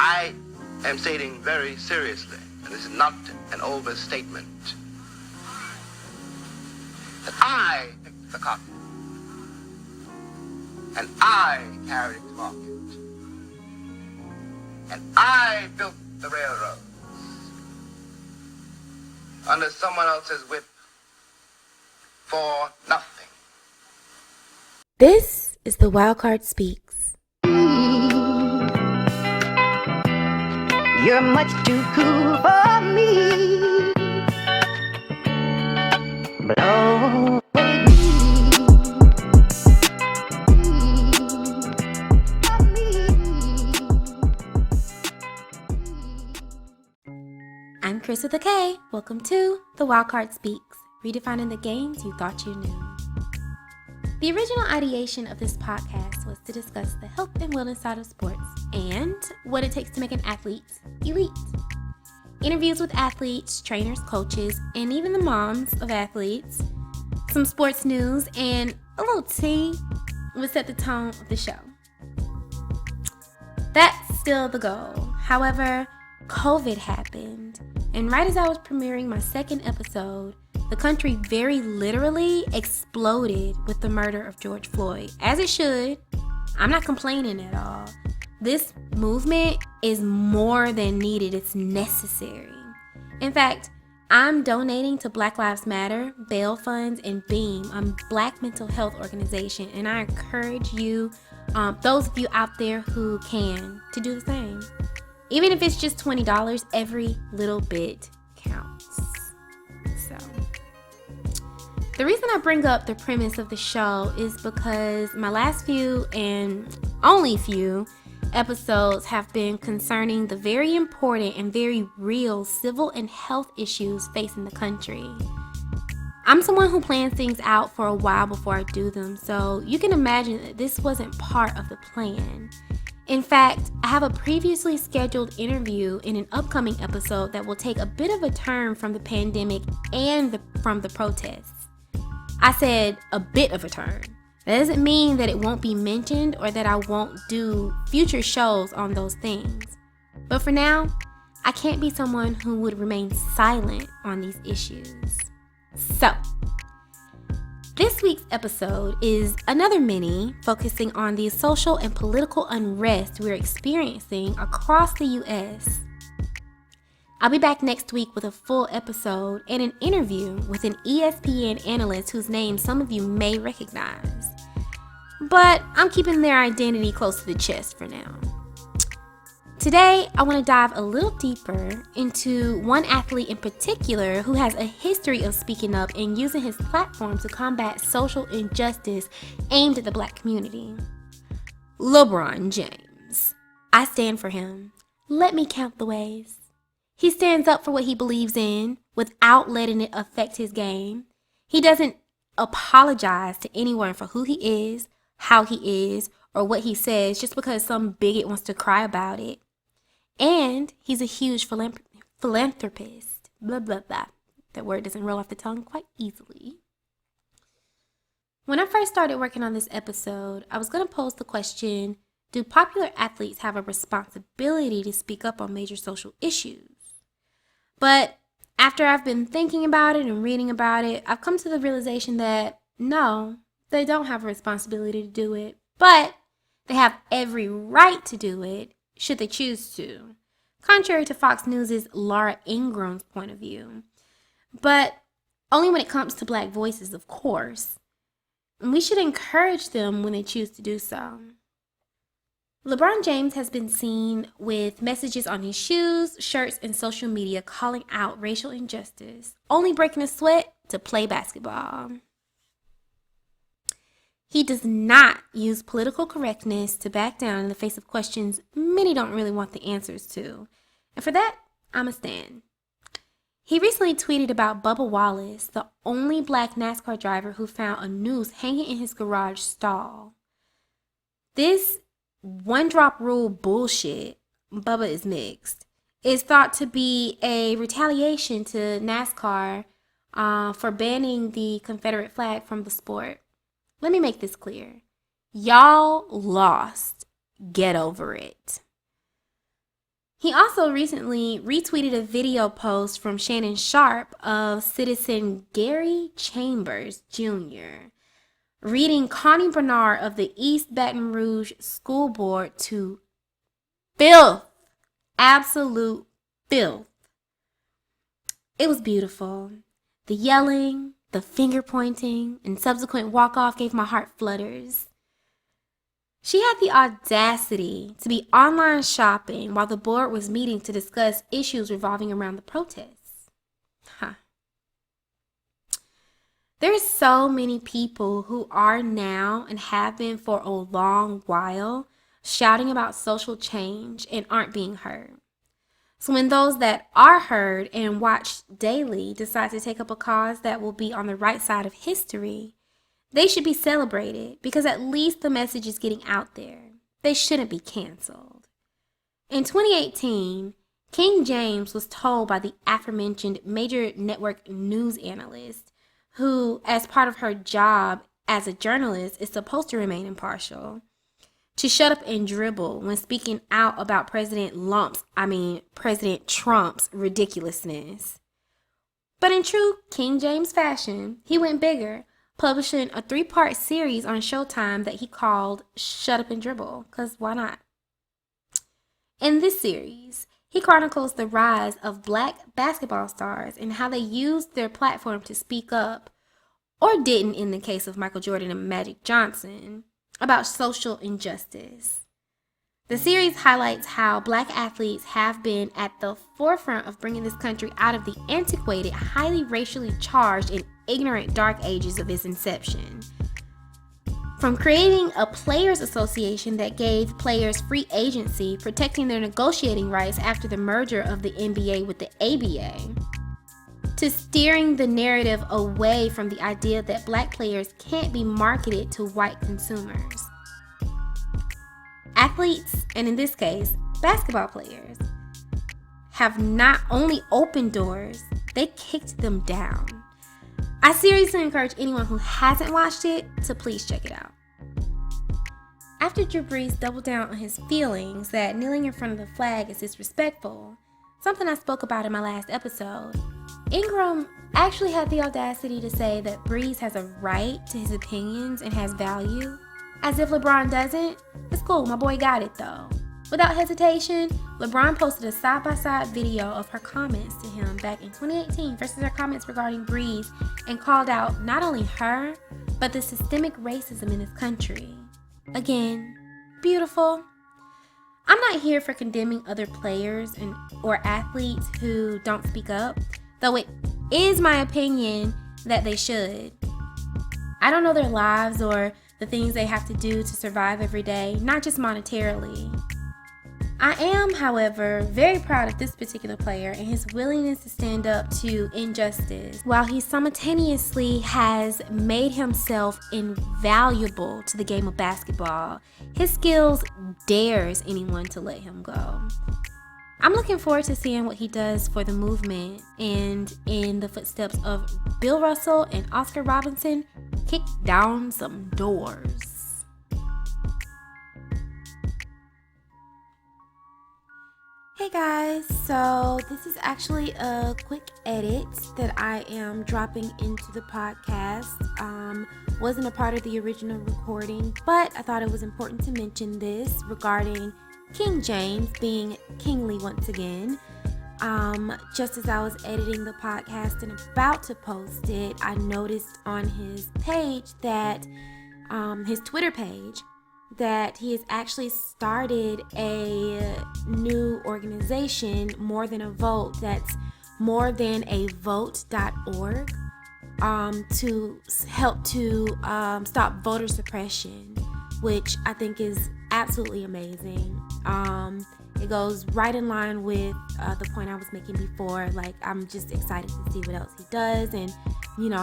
I am stating very seriously, and this is not an overstatement, that I picked the cotton, and I carried it to market, and I built the railroads under someone else's whip for nothing. This is the Wildcard Speaks. You're much too cool for me. Blow away I'm Chris with a K. Welcome to the Wildcard Speaks, redefining the games you thought you knew. The original ideation of this podcast was to discuss the health and wellness side of sports and what it takes to make an athlete elite. Interviews with athletes, trainers, coaches, and even the moms of athletes, some sports news, and a little tea would set the tone of the show. That's still the goal. However, COVID happened, and right as I was premiering my second episode, the country very literally exploded with the murder of George Floyd. As it should. I'm not complaining at all. This movement is more than needed. It's necessary. In fact, I'm donating to Black Lives Matter, bail funds, and BEAM, a Black mental health organization, and I encourage you, those of you out there who can, to do the same. Even if it's just $20, every little bit counts. So, the reason I bring up the premise of the show is because my last few and only few episodes have been concerning the very important and very real civil and health issues facing the country. I'm someone who plans things out for a while before I do them, so you can imagine that this wasn't part of the plan. In fact, I have a previously scheduled interview in an upcoming episode that will take a bit of a turn from the pandemic and from the protests. I said a bit of a turn. That doesn't mean that it won't be mentioned or that I won't do future shows on those things. But for now, I can't be someone who would remain silent on these issues. So, this week's episode is another mini focusing on the social and political unrest we're experiencing across the U.S. I'll be back next week with a full episode and an interview with an ESPN analyst whose name some of you may recognize. But I'm keeping their identity close to the chest for now. Today, I want to dive a little deeper into one athlete in particular who has a history of speaking up and using his platform to combat social injustice aimed at the Black community. Lebron James. I stand for him. Let me count the ways. He stands up for what he believes in without letting it affect his game. He doesn't apologize to anyone for who he is, how he is, or what he says just because some bigot wants to cry about it. And he's a huge philanthropist. Blah, blah, blah. That word doesn't roll off the tongue quite easily. When I first started working on this episode, I was going to pose the question, do popular athletes have a responsibility to speak up on major social issues? But after I've been thinking about it and reading about it, I've come to the realization that no, they don't have a responsibility to do it, but they have every right to do it should they choose to, contrary to Fox News' Laura Ingraham's point of view. But only when it comes to Black voices, of course. And we should encourage them when they choose to do so. LeBron James has been seen with messages on his shoes, shirts, and social media calling out racial injustice, only breaking a sweat to play basketball. He does not use political correctness to back down in the face of questions many don't really want the answers to. And for that, I'm a stan. He recently tweeted about Bubba Wallace, the only Black NASCAR driver who found a noose hanging in his garage stall. This one-drop rule bullshit, Bubba is mixed, is thought to be a retaliation to NASCAR for banning the Confederate flag from the sport. Let me make this clear. Y'all lost. Get over it. He also recently retweeted a video post from Shannon Sharp of citizen Gary Chambers Jr. reading Connie Bernard of the East Baton Rouge School Board to filth. Absolute filth. It was beautiful. The yelling, the finger pointing, and subsequent walk-off gave my heart flutters. She had the audacity to be online shopping while the board was meeting to discuss issues revolving around the protests. There are so many people who are now and have been for a long while shouting about social change and aren't being heard. So when those that are heard and watched daily decide to take up a cause that will be on the right side of history, they should be celebrated because at least the message is getting out there. They shouldn't be canceled. In 2018, King James was told by the aforementioned major network news analyst, who, as part of her job as a journalist, is supposed to remain impartial, to shut up and dribble when speaking out about President Trump's ridiculousness. But in true King James fashion, he went bigger, publishing a 3-part series on Showtime that he called Shut Up and Dribble, because why not? In this series, he chronicles the rise of Black basketball stars and how they used their platform to speak up, or didn't in the case of Michael Jordan and Magic Johnson, about social injustice. The series highlights how Black athletes have been at the forefront of bringing this country out of the antiquated, highly racially charged, and ignorant dark ages of its inception. From creating a players' association that gave players free agency, protecting their negotiating rights after the merger of the NBA with the ABA, to steering the narrative away from the idea that Black players can't be marketed to white consumers. Athletes, and in this case, basketball players, have not only opened doors, they kicked them down. I seriously encourage anyone who hasn't watched it to please check it out. After Drew Brees doubled down on his feelings that kneeling in front of the flag is disrespectful, something I spoke about in my last episode, Ingram actually had the audacity to say that Brees has a right to his opinions and has value. As if LeBron doesn't. It's cool, my boy got it though. Without hesitation, LeBron posted a side-by-side video of her comments to him back in 2018 versus her comments regarding Brees, and called out not only her, but the systemic racism in this country. Again, beautiful. I'm not here for condemning other players or athletes who don't speak up, though it is my opinion that they should. I don't know their lives or the things they have to do to survive every day, not just monetarily. I am, however, very proud of this particular player and his willingness to stand up to injustice, while he simultaneously has made himself invaluable to the game of basketball. His skills dares anyone to let him go. I'm looking forward to seeing what he does for the movement and in the footsteps of Bill Russell and Oscar Robertson, kick down some doors. Hey guys, so this is actually a quick edit that I am dropping into the podcast. Wasn't a part of the original recording, but I thought it was important to mention this regarding King James being kingly once again. Just as I was editing the podcast and about to post it, I noticed on his page that, his Twitter page, that he has actually started a new organization, More Than a Vote, that's morethanavote.org, to help to stop voter suppression, which I think is absolutely amazing. It goes right in line with the point I was making before. Like, I'm just excited to see what else he does and,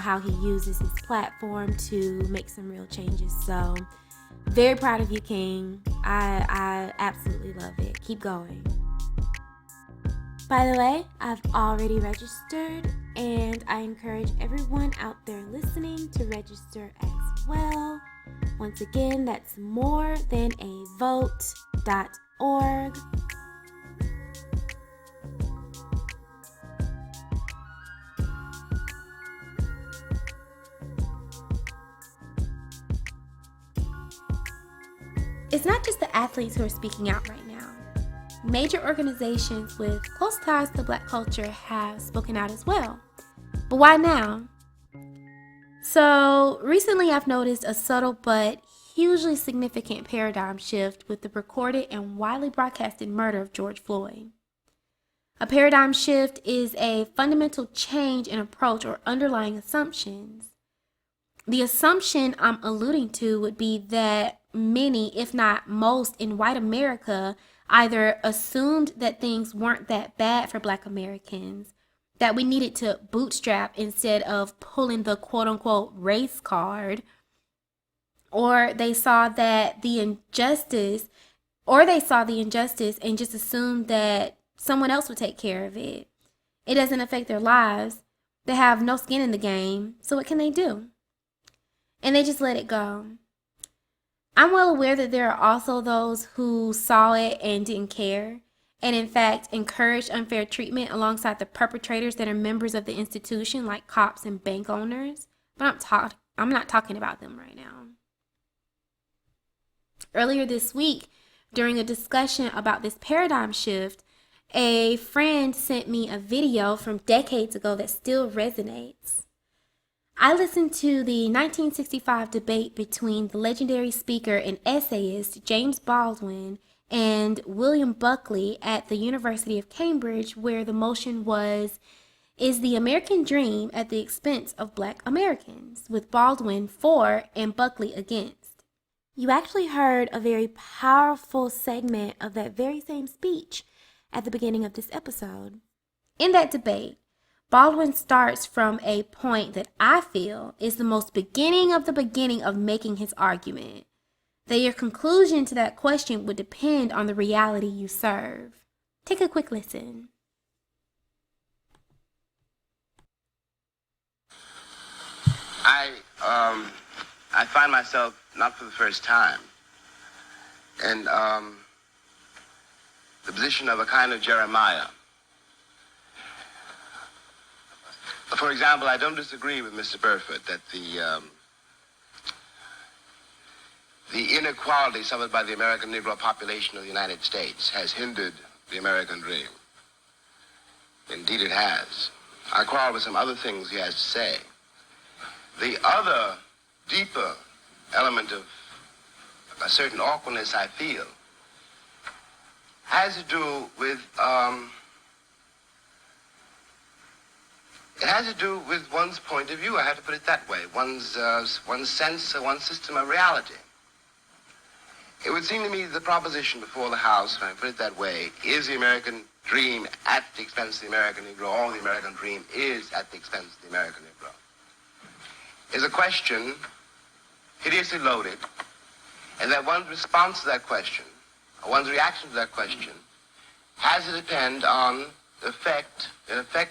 how he uses his platform to make some real changes. So, very proud of you, King. I absolutely love it. Keep going. By the way, I've already registered, and I encourage everyone out there listening to register as well. Once again, that's morethanavote.org. it's not just the athletes who are speaking out right now. Major organizations with close ties to Black culture have spoken out as well. But why now? So recently I've noticed a subtle but hugely significant paradigm shift with the recorded and widely broadcasted murder of George Floyd. A paradigm shift is a fundamental change in approach or underlying assumptions. The assumption I'm alluding to would be that many, if not most, in white America either assumed that things weren't that bad for Black Americans, that we needed to bootstrap instead of pulling the quote-unquote race card, or they saw the injustice and just assumed that someone else would take care of it. It doesn't affect their lives. They have no skin in the game, so what can they do? And they just let it go. I'm well aware that there are also those who saw it and didn't care, and in fact encouraged unfair treatment alongside the perpetrators that are members of the institution, like cops and bank owners. But I'm not talking about them right now. Earlier this week, during a discussion about this paradigm shift, a friend sent me a video from decades ago that still resonates. I listened to the 1965 debate between the legendary speaker and essayist James Baldwin and William Buckley at the University of Cambridge, where the motion was, "Is the American dream at the expense of Black Americans?" with Baldwin for and Buckley against. You actually heard a very powerful segment of that very same speech at the beginning of this episode. In that debate, Baldwin starts from a point that I feel is the most beginning of making his argument, that your conclusion to that question would depend on the reality you serve. Take a quick listen. I find myself, not for the first time, in the position of a kind of Jeremiah. For example, I don't disagree with Mr. Burford that the inequality suffered by the American Negro population of the United States has hindered the American dream. Indeed, it has. I quarrel with some other things he has to say. The other, deeper element of a certain awkwardness I feel has to do with one's point of view. I have to put it that way. One's sense, one's system of reality. It would seem to me that the proposition before the House, if I put it that way, is the American dream at the expense of the American Negro, or the American dream is at the expense of the American Negro, is a question hideously loaded, and that one's response to that question, or one's reaction to that question, has to depend on the effect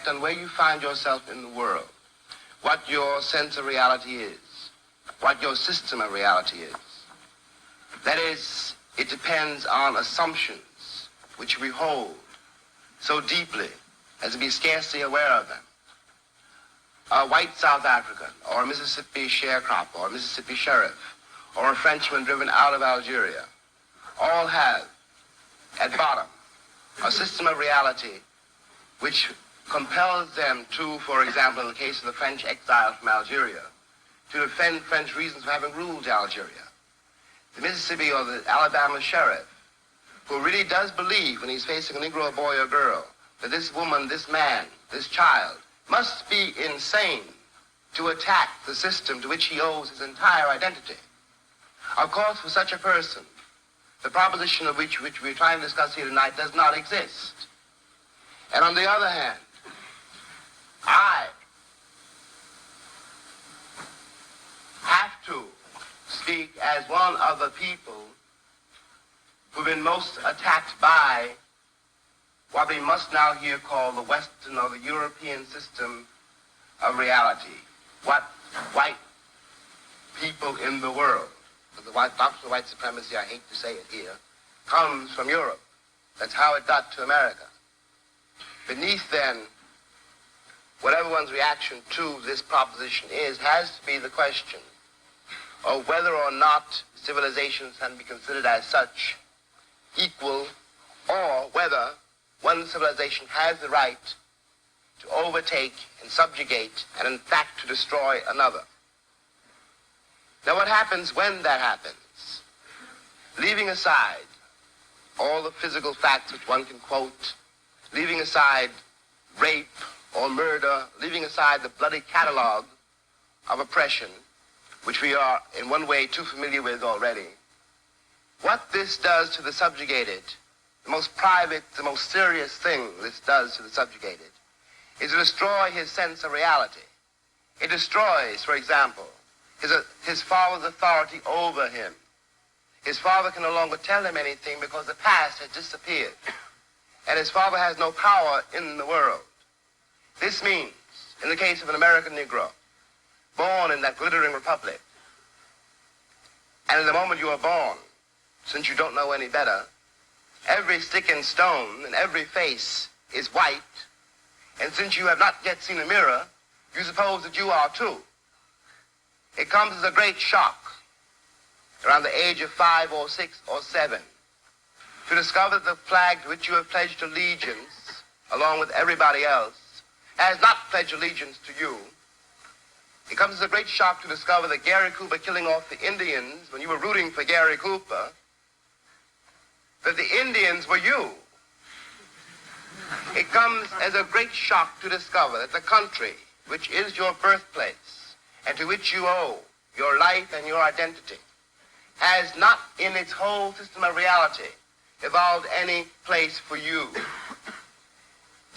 on where you find yourself in the world, what your sense of reality is, what your system of reality is. That is, it depends on assumptions which we hold so deeply as to be scarcely aware of them. A white South African, or a Mississippi sharecropper, or a Mississippi sheriff, or a Frenchman driven out of Algeria, all have, at bottom, a system of reality which compels them to, for example, in the case of the French exile from Algeria, to defend French reasons for having ruled Algeria. The Mississippi or the Alabama sheriff, who really does believe when he's facing a Negro boy or girl, that this woman, this man, this child, must be insane to attack the system to which he owes his entire identity. Of course, for such a person, the proposition of which we're trying to discuss here tonight does not exist. And on the other hand, I have to speak as one of the people who've been most attacked by what we must now here call the Western or the European system of reality. What white people in the world, the doctrine of white supremacy, I hate to say it here, comes from Europe. That's how it got to America. Beneath then, whatever one's reaction to this proposition is, has to be the question of whether or not civilizations can be considered as such equal, or whether one civilization has the right to overtake and subjugate and in fact to destroy another. Now what happens when that happens? Leaving aside all the physical facts which one can quote, leaving aside rape or murder, leaving aside the bloody catalog of oppression, which we are in one way too familiar with already, what this does to the subjugated, the most private, the most serious thing this does to the subjugated, is to destroy his sense of reality. It destroys, for example, his father's authority over him. His father can no longer tell him anything because the past has disappeared, and his father has no power in the world. This means, in the case of an American Negro, born in that glittering republic, and in the moment you are born, since you don't know any better, every stick and stone and every face is white, and since you have not yet seen a mirror, you suppose that you are too. It comes as a great shock around the age of 5 or 6 or 7 to discover that the flag to which you have pledged allegiance, along with everybody else, has not pledged allegiance to you. It comes as a great shock to discover that Gary Cooper killing off the Indians, when you were rooting for Gary Cooper, that the Indians were you. It comes as a great shock to discover that the country, which is your birthplace, and to which you owe your life and your identity, has not in its whole system of reality evolved any place for you.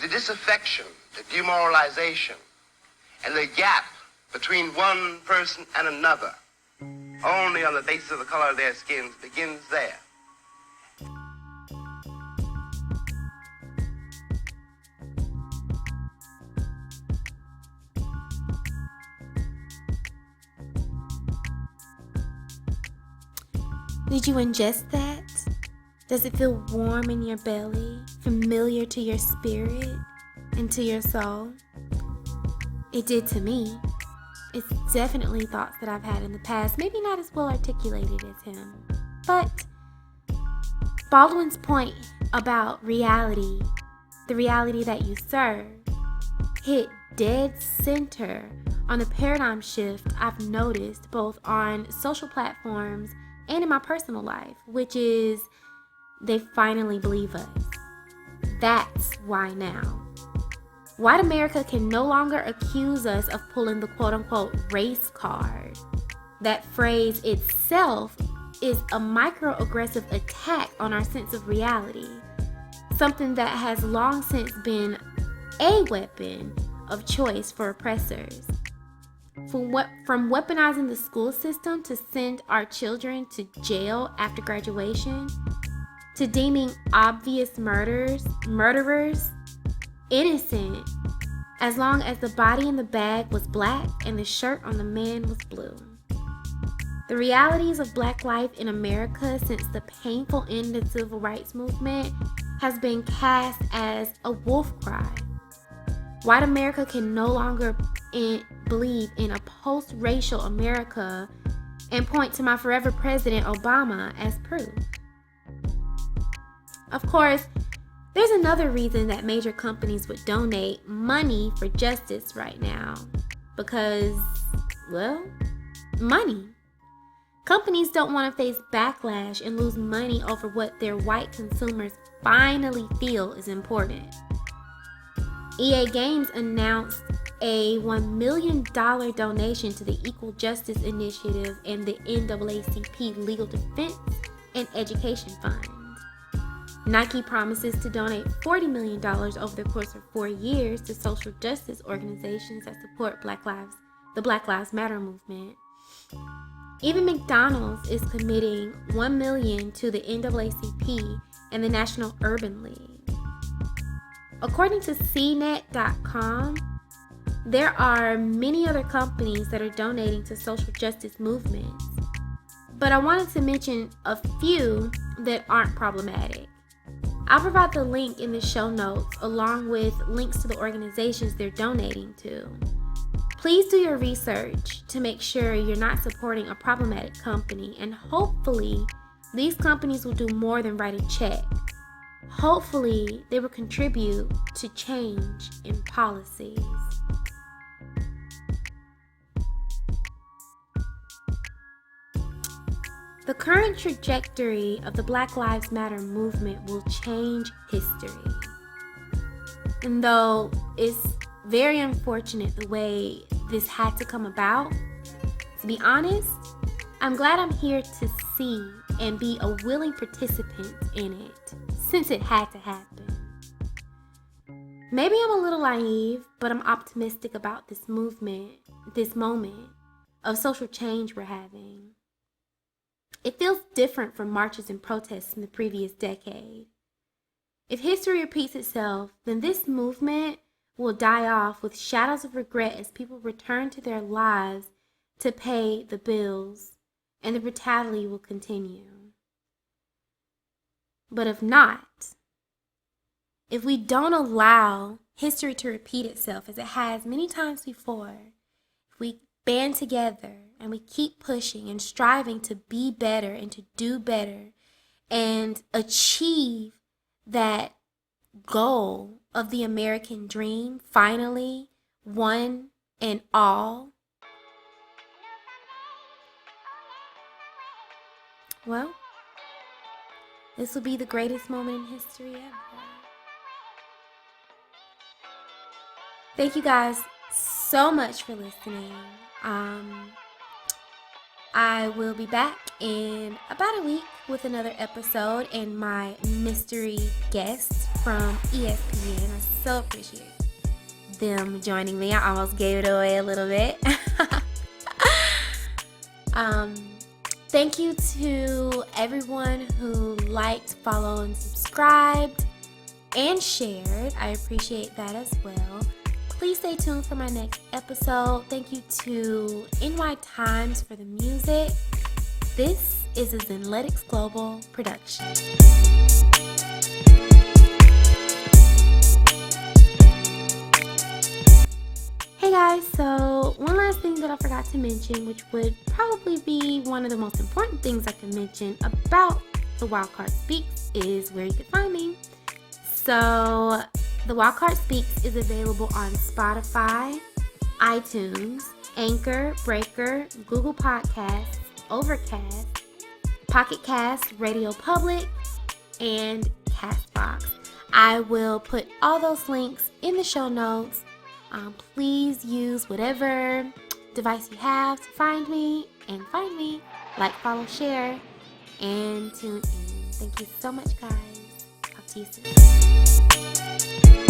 The disaffection, the demoralization, and the gap between one person and another, only on the basis of the color of their skins, begins there. Did you ingest that? Does it feel warm in your belly, familiar to your spirit and to your soul? It did to me. It's definitely thoughts that I've had in the past, maybe not as well articulated as him. But Baldwin's point about reality, the reality that you serve, hit dead center on a paradigm shift I've noticed both on social platforms and in my personal life, which is they finally believe us. That's why now. White America can no longer accuse us of pulling the quote-unquote race card. That phrase itself is a microaggressive attack on our sense of reality, something that has long since been a weapon of choice for oppressors. From weaponizing the school system to send our children to jail after graduation, to deeming obvious murderers innocent as long as the body in the bag was black and the shirt on the man was blue. The realities of black life in America since the painful end of the civil rights movement has been cast as a wolf cry. White America can no longer believe in a post-racial America and point to my forever president Obama as proof. Of course, there's another reason that major companies would donate money for justice right now. Because, well, money. Companies don't want to face backlash and lose money over what their white consumers finally feel is important. EA Games announced a $1 million donation to the Equal Justice Initiative and the NAACP Legal Defense and Education Fund. Nike promises to donate $40 million over the course of 4 years to social justice organizations that support the Black Lives Matter movement. Even McDonald's is committing $1 million to the NAACP and the National Urban League. According to CNET.com, there are many other companies that are donating to social justice movements, but I wanted to mention a few that aren't problematic. I'll provide the link in the show notes along with links to the organizations they're donating to. Please do your research to make sure you're not supporting a problematic company, and hopefully these companies will do more than write a check. Hopefully they will contribute to change in policies. The current trajectory of the Black Lives Matter movement will change history. And though it's very unfortunate the way this had to come about, to be honest, I'm glad I'm here to see and be a willing participant in it, since it had to happen. Maybe I'm a little naive, but I'm optimistic about this movement, this moment of social change we're having. It feels different from marches and protests in the previous decade. If history repeats itself, then this movement will die off with shadows of regret as people return to their lives to pay the bills, and the brutality will continue. But if not, if we don't allow history to repeat itself as it has many times before, if we band together and we keep pushing and striving to be better and to do better and achieve that goal of the American dream, finally, one and all, well, this will be the greatest moment in history ever. Thank you guys so much for listening. I will be back in about a week with another episode and my mystery guest from ESPN. I so appreciate them joining me. I almost gave it away a little bit. Thank you to everyone who liked, followed, and subscribed and shared. I appreciate that as well. Please stay tuned for my next episode. Thank you to NY Times for the music. This is a Zenletics Global production. Hey guys, so one last thing that I forgot to mention, which would probably be one of the most important things I can mention about the Wildcard Speaks, is where you can find me. So the Wildcard Speaks is available on Spotify, iTunes, Anchor, Breaker, Google Podcasts, Overcast, Pocket Cast, Radio Public, and Castbox. I will put all those links in the show notes. Please use whatever device you have to find me, and find me. Like, follow, share, and tune in. Thank you so much, guys. Talk to you soon.